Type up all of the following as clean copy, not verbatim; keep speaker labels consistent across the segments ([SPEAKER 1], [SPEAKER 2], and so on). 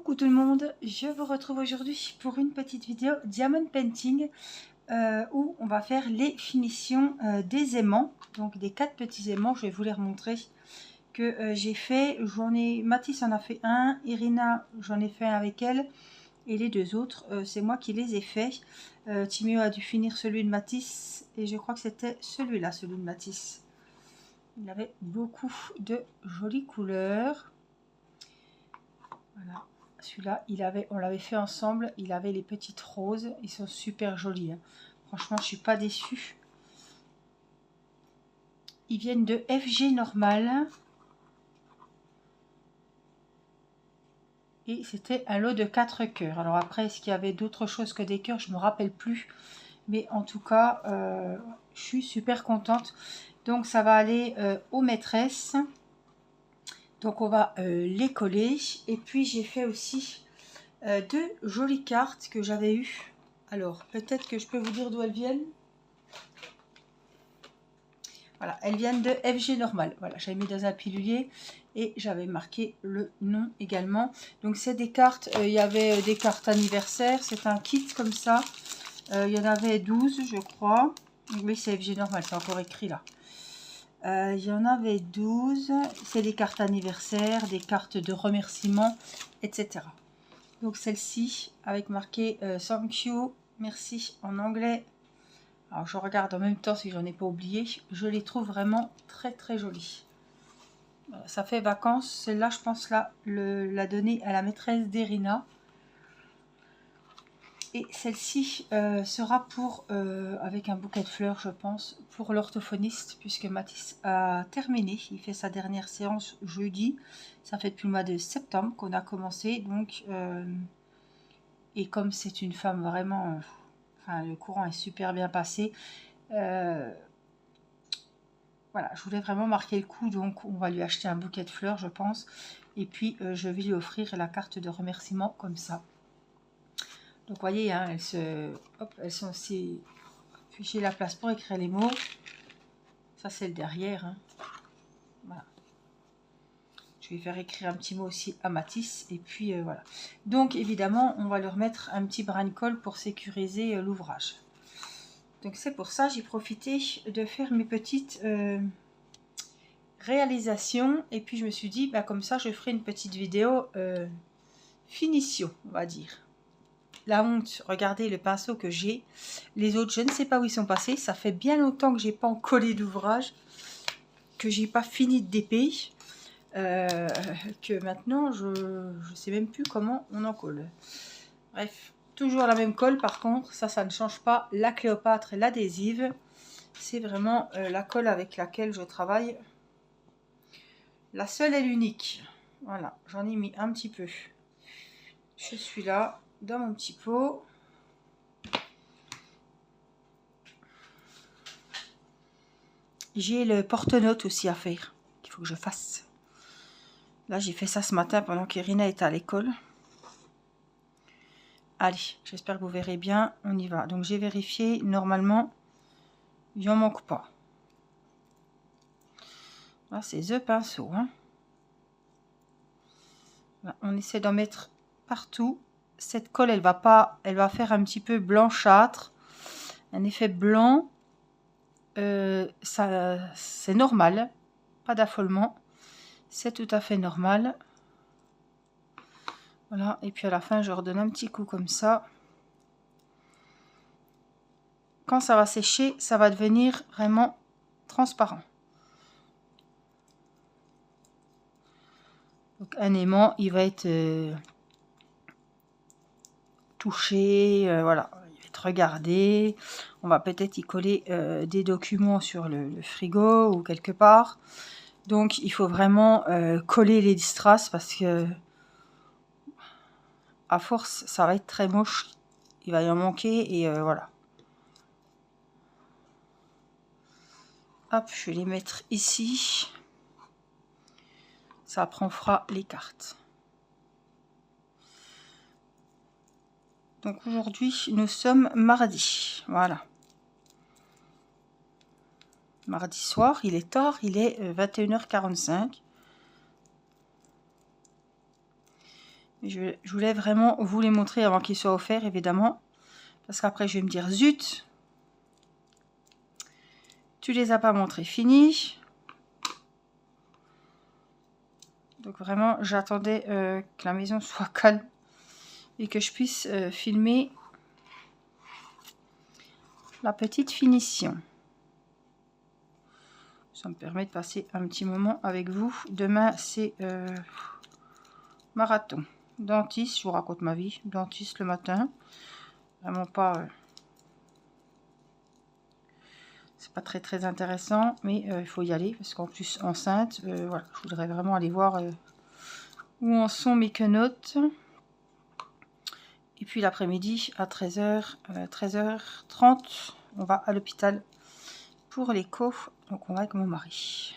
[SPEAKER 1] Coucou tout le monde, je vous retrouve aujourd'hui pour une petite vidéo Diamond Painting où on va faire les finitions des aimants, donc des 4 petits aimants. Je vais vous les remontrer que j'ai fait. Mathis en a fait un, Irina j'en ai fait un avec elle et les deux autres c'est moi qui les ai fait. Timéo a dû finir celui de Mathis et je crois que c'était celui-là, celui de Mathis. Il avait beaucoup de jolies couleurs. Voilà. Celui-là, on l'avait fait ensemble. Il avait les petites roses. Ils sont super jolis. Hein. Franchement, je suis pas déçue. Ils viennent de FG Normal. Et c'était un lot de 4 cœurs. Alors après, est-ce qu'il y avait d'autres choses que des cœurs? Je me rappelle plus. Mais en tout cas, je suis super contente. Donc ça va aller aux maîtresses. Donc on va les coller. Et puis j'ai fait aussi deux jolies cartes que j'avais eues. Alors peut-être que je peux vous dire d'où elles viennent. Voilà, elles viennent de FG Normal. Voilà, j'avais mis dans un pilulier et j'avais marqué le nom également. Donc c'est des cartes, il y avait des cartes anniversaires. C'est un kit comme ça. Il y en avait 12 je crois. Oui, c'est FG Normal, c'est encore écrit là. Il y en avait 12. C'est des cartes anniversaires, des cartes de remerciement, etc. Donc celle-ci avec marqué thank you, merci en anglais. Alors je regarde en même temps si j'en ai pas oublié. Je les trouve vraiment très très jolies. Ça fait vacances. Celle-là je pense la donner à la maîtresse d'Irina. Et celle-ci sera pour, avec un bouquet de fleurs je pense, pour l'orthophoniste. Puisque Mathis a terminé. Il fait sa dernière séance jeudi. Ça fait depuis le mois de septembre qu'on a commencé. Donc... et comme c'est une femme vraiment, le courant est super bien passé. Voilà, je voulais vraiment marquer le coup, donc on va lui acheter un bouquet de fleurs, je pense. Et puis je vais lui offrir la carte de remerciement comme ça. Donc vous voyez, hein, elles sont aussi. Puis j'ai la place pour écrire les mots. Ça c'est le derrière. Hein. Voilà. Je vais faire écrire un petit mot aussi à Mathis. Et puis voilà. Donc évidemment, on va leur mettre un petit brin de colle pour sécuriser l'ouvrage. Donc c'est pour ça j'ai profité de faire mes petites réalisations. Et puis je me suis dit, bah, comme ça je ferai une petite vidéo finition, on va dire. La honte, regardez le pinceau que j'ai. Les autres, je ne sais pas où ils sont passés. Ça fait bien longtemps que j'ai pas collé l'ouvrage. Que j'ai pas fini de déper. Que maintenant je sais même plus comment on en colle. Bref, toujours la même colle par contre, ça ne change pas. La Cléopâtre et l'adhésive, c'est vraiment la colle avec laquelle je travaille. La seule et l'unique. Voilà, j'en ai mis un petit peu. Je suis là dans mon petit pot. J'ai le porte-notes aussi à faire, qu'il faut que je fasse. Là, j'ai fait ça ce matin pendant qu'Irina était à l'école. Allez, j'espère que vous verrez bien. On y va. Donc, j'ai vérifié. Normalement, il n'en manque pas. Là, c'est The pinceau. Hein. Là, on essaie d'en mettre partout. Cette colle, elle va faire un petit peu blanchâtre. Un effet blanc. Ça, c'est normal. Pas d'affolement. C'est tout à fait normal. Voilà, et puis à la fin, je redonne un petit coup comme ça. Quand ça va sécher, ça va devenir vraiment transparent. Donc un aimant, il va être touché, voilà, il va être regardé. On va peut-être y coller des documents sur le frigo ou quelque part. Donc il faut vraiment coller les strass parce que à force, ça va être très moche. Il va y en manquer et voilà. Hop, je vais les mettre ici. Ça prend fera les cartes. Donc aujourd'hui, nous sommes mardi. Voilà. Mardi soir, il est tard, il est 21h45. Je voulais vraiment vous les montrer avant qu'ils soient offerts, évidemment. Parce qu'après, je vais me dire, zut, tu les as pas montrés. Fini. Donc vraiment, j'attendais que la maison soit calme et que je puisse filmer la petite finition. Ça me permet de passer un petit moment avec vous. Demain, c'est marathon. Dentiste, je vous raconte ma vie. Dentiste le matin. Vraiment pas... c'est pas très intéressant, mais il faut y aller. Parce qu'en plus, enceinte, voilà, je voudrais vraiment aller voir où en sont mes quenottes. Et puis l'après-midi, à 13h30, on va à l'hôpital pour l'écho. Donc on va avec mon mari.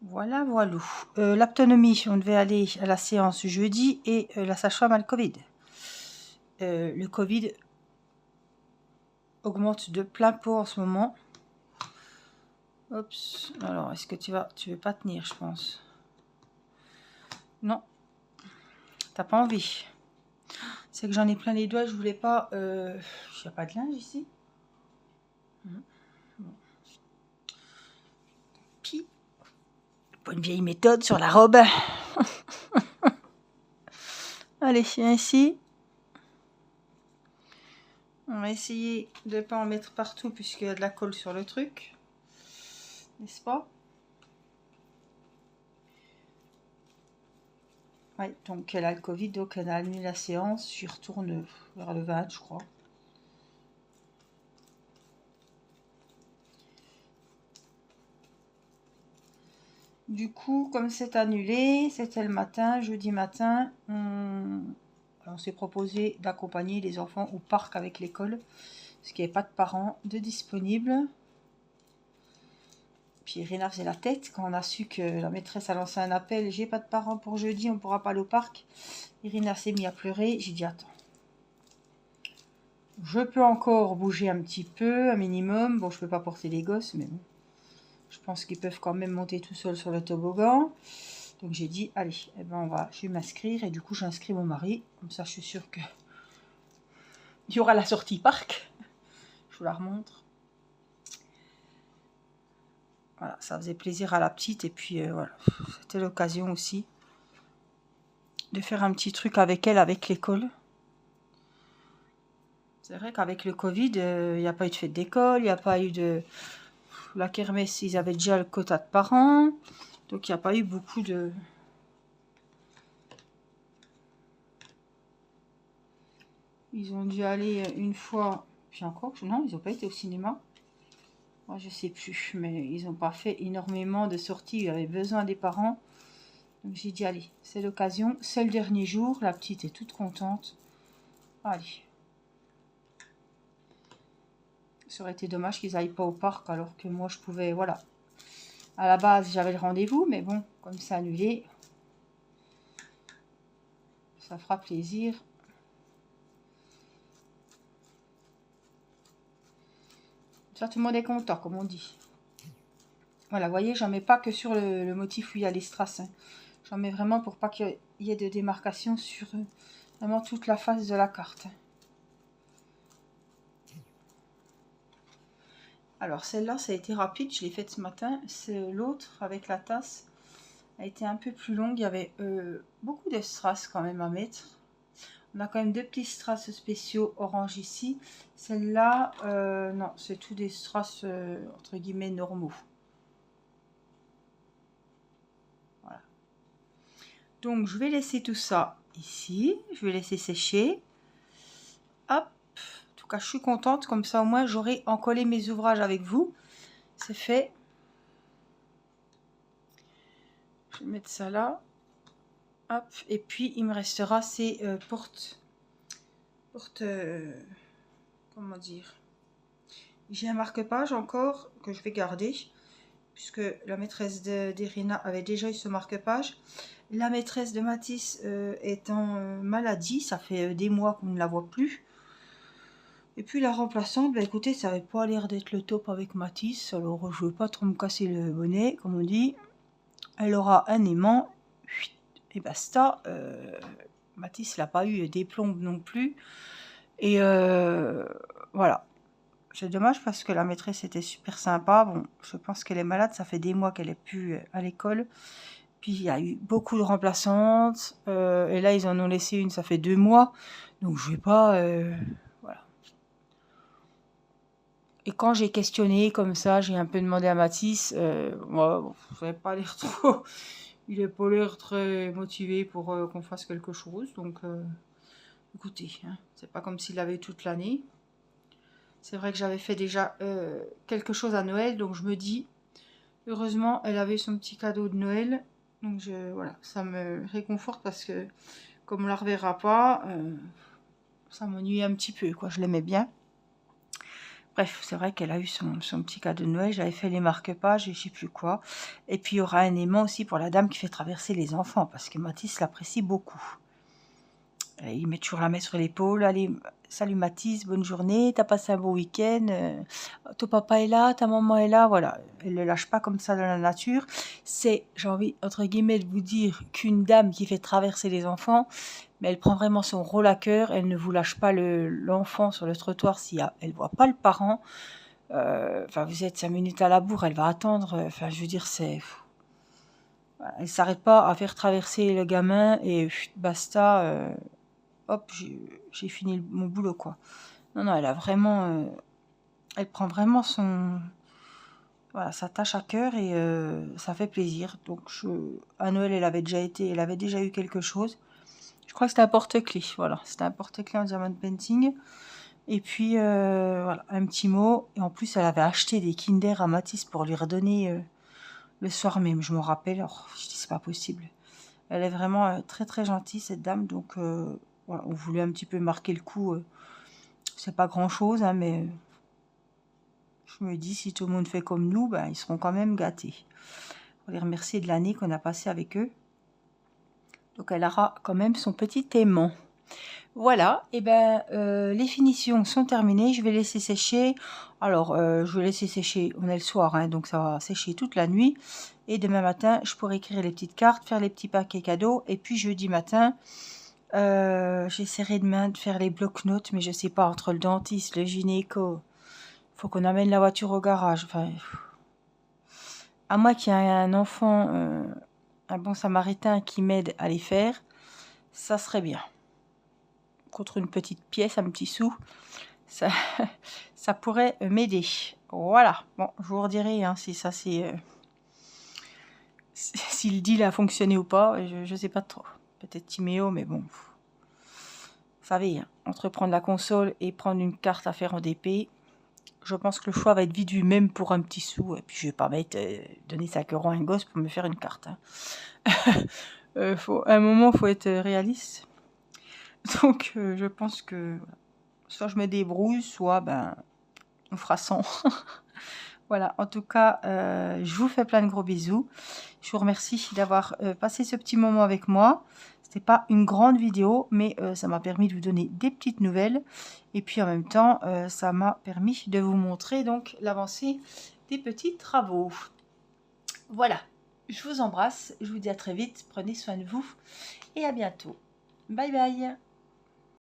[SPEAKER 1] Voilà, voilà. L'aptonomie, on devait aller à la séance jeudi et la sage-femme a le Covid. Le Covid augmente de plein pot en ce moment. Oups. Alors, est-ce que tu veux pas tenir, je pense. Non. T'as pas envie. C'est que j'en ai plein les doigts, je voulais pas... Il n'y a pas de linge ici. Bon. Puis, pas une vieille méthode sur la robe. Allez, viens ici. On va essayer de ne pas en mettre partout puisqu'il y a de la colle sur le truc. N'est-ce pas? Ouais, donc elle a le Covid, donc elle a annulé la séance. J'y retourne vers le 20, je crois. Du coup, comme c'est annulé, c'était le matin, jeudi matin, on s'est proposé d'accompagner les enfants au parc avec l'école, parce qu'il n'y avait pas de parents de disponibles. Puis Irina faisait la tête quand on a su que la maîtresse a lancé un appel. J'ai pas de parents pour jeudi, on pourra pas aller au parc. Irina s'est mise à pleurer. J'ai dit attends. Je peux encore bouger un petit peu, un minimum. Bon, je peux pas porter les gosses, mais bon. Je pense qu'ils peuvent quand même monter tout seuls sur le toboggan. Donc j'ai dit allez, eh ben je vais m'inscrire. Et du coup, j'inscris mon mari. Comme ça, je suis sûre que il y aura la sortie parc. Je vous la remontre. Voilà, ça faisait plaisir à la petite et puis voilà, c'était l'occasion aussi de faire un petit truc avec elle, avec l'école. C'est vrai qu'avec le Covid, il n'y a pas eu de fête d'école, il n'y a pas eu de... La kermesse, ils avaient déjà le quota de parents, donc il n'y a pas eu beaucoup de... Ils ont dû aller une fois, puis encore, non, ils n'ont pas été au cinéma. Moi, je sais plus, mais ils n'ont pas fait énormément de sorties. Il y avait besoin des parents. Donc j'ai dit, allez, c'est l'occasion. C'est le dernier jour. La petite est toute contente. Allez. Ça aurait été dommage qu'ils n'aillent pas au parc alors que moi, je pouvais, voilà. À la base, j'avais le rendez-vous, mais bon, comme c'est annulé, ça fera plaisir. Ça, tout le monde est content, comme on dit. Voilà, vous voyez, j'en mets pas que sur le motif où il y a les strass. Hein. J'en mets vraiment pour pas qu'il y ait de démarcation sur vraiment toute la face de la carte. Alors, celle-là, ça a été rapide. Je l'ai faite ce matin. C'est l'autre, avec la tasse, a été un peu plus longue. Il y avait beaucoup de strass quand même à mettre. On a quand même deux petits strass spéciaux orange ici. Celle-là, non, c'est tout des strass entre guillemets normaux. Voilà. Donc, je vais laisser tout ça ici. Je vais laisser sécher. Hop. En tout cas, je suis contente. Comme ça, au moins, j'aurai encollé mes ouvrages avec vous. C'est fait. Je vais mettre ça là. Hop. Et puis, il me restera ces comment dire, j'ai un marque-page encore que je vais garder puisque la maîtresse d'Irina avait déjà eu ce marque-page. La maîtresse de Mathis est en maladie, ça fait des mois qu'on ne la voit plus. Et puis la remplaçante, bah écoutez, ça n'avait pas l'air d'être le top avec Mathis, alors je ne veux pas trop me casser le bonnet, comme on dit. Elle aura un aimant et basta. Mathis n'a pas eu des plombes non plus. Et voilà. C'est dommage parce que la maîtresse était super sympa. Bon, je pense qu'elle est malade, ça fait des mois qu'elle est plus à l'école. Puis il y a eu beaucoup de remplaçantes. Et là, ils en ont laissé une, ça fait 2 mois. Donc je vais pas... voilà. Et quand j'ai questionné comme ça, j'ai un peu demandé à Mathis. Moi, bon, ça n'avait pas l'air trop... Il n'a pas l'air très motivé pour qu'on fasse quelque chose. Donc, écoutez, hein, c'est pas comme s'il avait toute l'année. C'est vrai que j'avais fait déjà quelque chose à Noël, donc je me dis, heureusement, elle avait son petit cadeau de Noël. Donc voilà, ça me réconforte parce que comme on la reverra pas, ça m'ennuie un petit peu, quoi. Je l'aimais bien. Bref, c'est vrai qu'elle a eu son petit cadeau de Noël. J'avais fait les marque-pages et je sais plus quoi. Et puis il y aura un aimant aussi pour la dame qui fait traverser les enfants parce que Mathis l'apprécie beaucoup. Il met toujours la main sur l'épaule. Allez, salut Mathis, bonne journée, t'as passé un beau week-end, ton papa est là, ta maman est là, voilà. Elle ne le lâche pas comme ça dans la nature. C'est, j'ai envie, entre guillemets, de vous dire qu'une dame qui fait traverser les enfants, mais elle prend vraiment son rôle à cœur, elle ne vous lâche pas l'enfant sur le trottoir si elle ne voit pas le parent. Enfin, vous êtes 5 minutes à la bourre, elle va attendre, enfin, je veux dire, c'est... Elle ne s'arrête pas à faire traverser le gamin et basta... hop, j'ai fini mon boulot, quoi. Non, non, elle a vraiment... elle prend vraiment voilà, sa tâche à cœur et ça fait plaisir. Donc, à Noël, elle avait déjà eu quelque chose. Je crois que c'était un porte-clés, voilà. C'était un porte-clés en diamond painting. Et puis, voilà, un petit mot. Et en plus, elle avait acheté des Kinder à Mathis pour lui redonner le soir même, je me rappelle. Alors, je dis, c'est pas possible. Elle est vraiment très, très gentille, cette dame. Donc... voilà, on voulait un petit peu marquer le coup. C'est pas grand chose, hein, mais je me dis, si tout le monde fait comme nous, ben, ils seront quand même gâtés. On les remercier de l'année qu'on a passée avec eux. Donc elle aura quand même son petit aimant. Voilà, et ben les finitions sont terminées. Je vais laisser sécher. Alors, je vais laisser sécher. On est le soir, hein, donc ça va sécher toute la nuit. Et demain matin, je pourrai écrire les petites cartes, faire les petits paquets cadeaux. Et puis jeudi matin... j'essaierai demain de faire les blocs-notes, mais je sais pas, entre le dentiste, le gynéco, faut qu'on amène la voiture au garage. Enfin, à moins qu'il y ait un enfant, un bon samaritain qui m'aide à les faire, ça serait bien. Contre une petite pièce, un petit sou, ça, ça pourrait m'aider. Voilà, bon, je vous redirai hein, si ça c'est... si le deal a fonctionné ou pas, je sais pas trop. Peut-être Timéo, mais bon... Vous savez, hein, entre prendre la console et prendre une carte à faire en DP, je pense que le choix va être vite vu, même pour un petit sou. Et puis je vais pas mettre donner 5 € à un gosse pour me faire une carte. Hein. À un moment, il faut être réaliste. Donc je pense que soit je me débrouille, soit ben, on fera sans. Voilà, en tout cas, je vous fais plein de gros bisous. Je vous remercie d'avoir passé ce petit moment avec moi. C'était pas une grande vidéo, mais ça m'a permis de vous donner des petites nouvelles. Et puis en même temps, ça m'a permis de vous montrer donc l'avancée des petits travaux. Voilà, je vous embrasse, je vous dis à très vite, prenez soin de vous et à bientôt. Bye bye.